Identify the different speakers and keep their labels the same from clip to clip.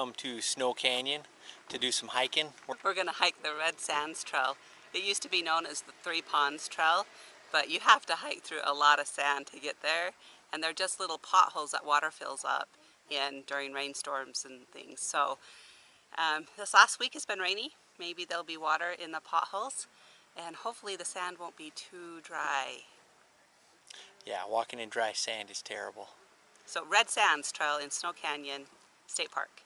Speaker 1: come to Snow Canyon to do some hiking.
Speaker 2: We're going to hike the Red Sands Trail. It used to be known as the Three Ponds Trail, but you have to hike through a lot of sand to get there, and they're just little potholes that water fills up in during rainstorms and things. So this last week has been rainy. Maybe there'll be water in the potholes, and hopefully the sand won't be too dry.
Speaker 1: Yeah, walking in dry sand is terrible.
Speaker 2: So Red Sands Trail in Snow Canyon State Park.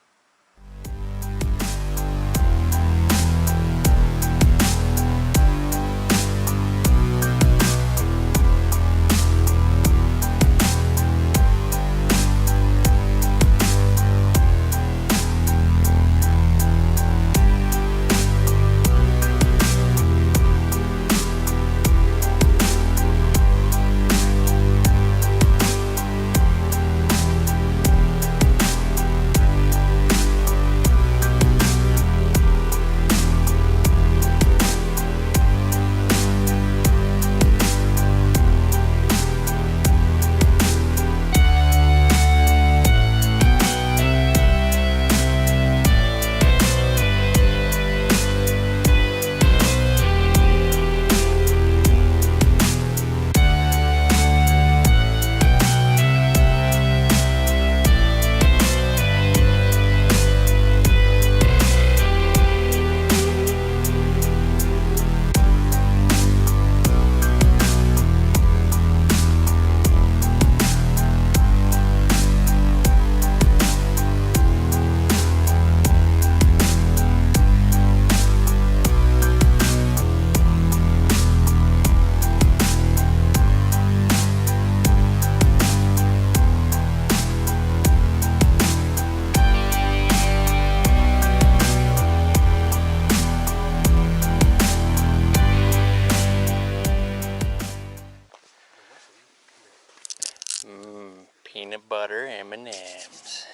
Speaker 1: Peanut butter M&Ms.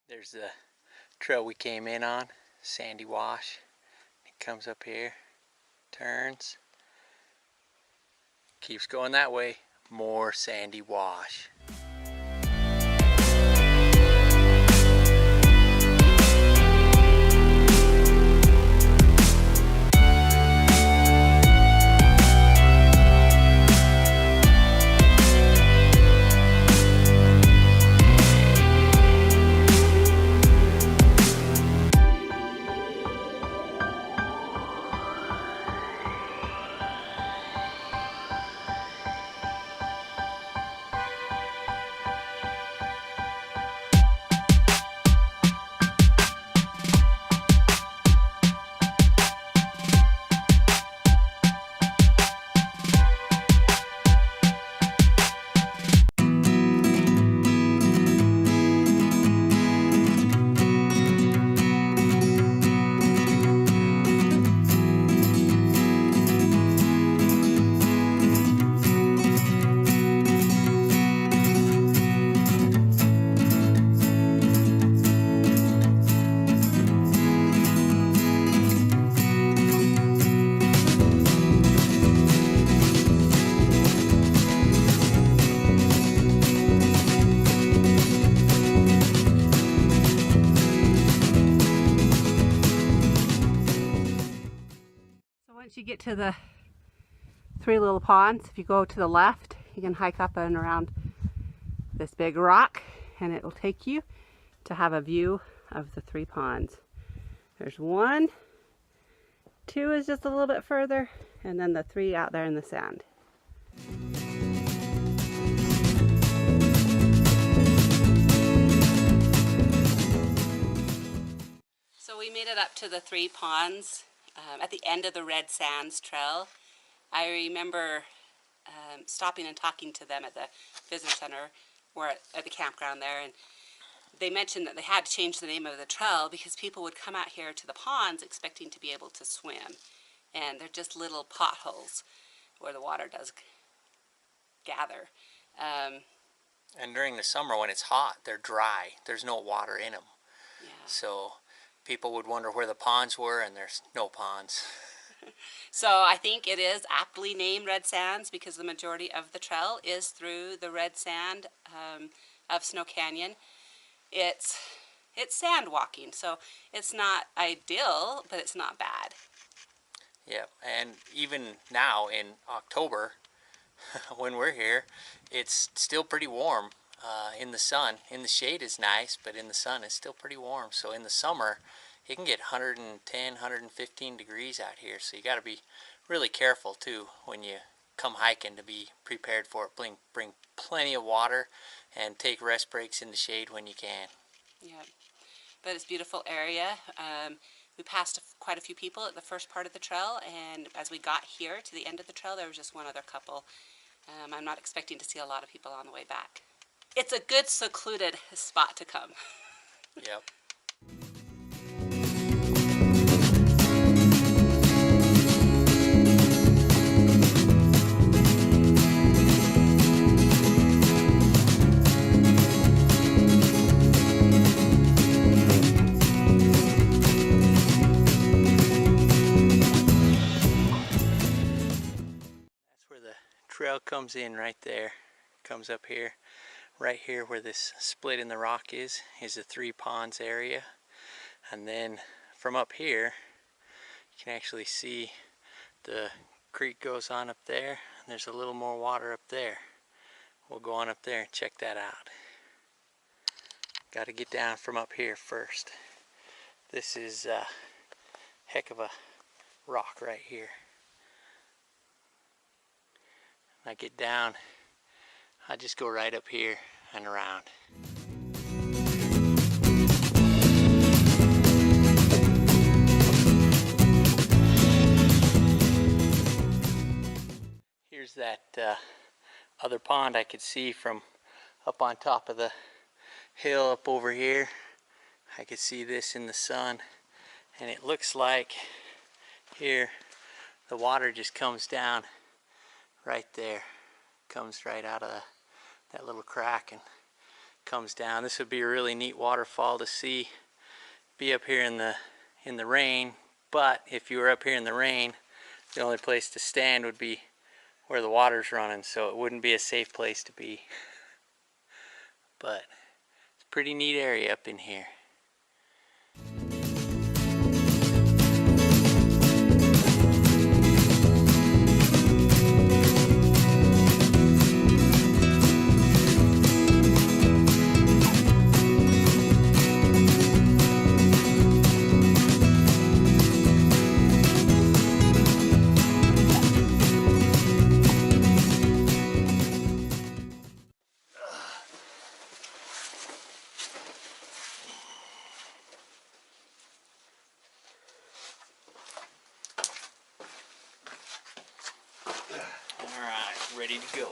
Speaker 1: There's the trail we came in on, sandy wash. It comes up here, turns, keeps going that way, more sandy wash.
Speaker 2: Once you get to the three little ponds, if you go to the left, you can hike up and around this big rock, and it will take you to have a view of the three ponds. There's one, two is just a little bit further, and then the three out there in the sand. So we made it up to the three ponds at the end of the Red Sands Trail. I remember stopping and talking to them at the visitor center or at the campground there, and they mentioned that they had to change the name of the trail because people would come out here to the ponds expecting to be able to swim, and they're just little potholes where the water does gather.
Speaker 1: And during the summer when it's hot, they're dry. There's no water in them.
Speaker 2: Yeah.
Speaker 1: So people would wonder where the ponds were, and there's no ponds.
Speaker 2: So I think it is aptly named Red Sands because the majority of the trail is through the red sand of Snow Canyon. It's sand walking, so it's not ideal, but it's not bad.
Speaker 1: Yeah, and even now in October, when we're here, it's still pretty warm in the sun. In the shade is nice, but in the sun it's still pretty warm. So in the summer, it can get 110, 115 degrees out here. So you got to be really careful too when you come hiking to be prepared for it. Bring plenty of water and take rest breaks in the shade when you can.
Speaker 2: Yeah, but it's a beautiful area. We passed quite a few people at the first part of the trail, and as we got here to the end of the trail, there was just one other couple. I'm not expecting to see a lot of people on the way back. It's a good secluded spot to come.
Speaker 1: Yep. That's where the trail comes in right there. Comes up here. Right here where this split in the rock is the Three Ponds area. And then from up here, you can actually see the creek goes on up there, and there's a little more water up there. We'll go on up there and check that out. Got to get down from up here first. This is a heck of a rock right here. When I get down, I just go right up here and around. Here's that other pond I could see from up on top of the hill up over here. I could see this in the sun, and it looks like here the water just comes down right there. Comes right out of that little crack and comes down. This would be a really neat waterfall to see. Be up here in the rain, but if you were up here in the rain, the only place to stand would be where the water's running, so it wouldn't be a safe place to be. But it's a pretty neat area up in here. Alright, ready to go.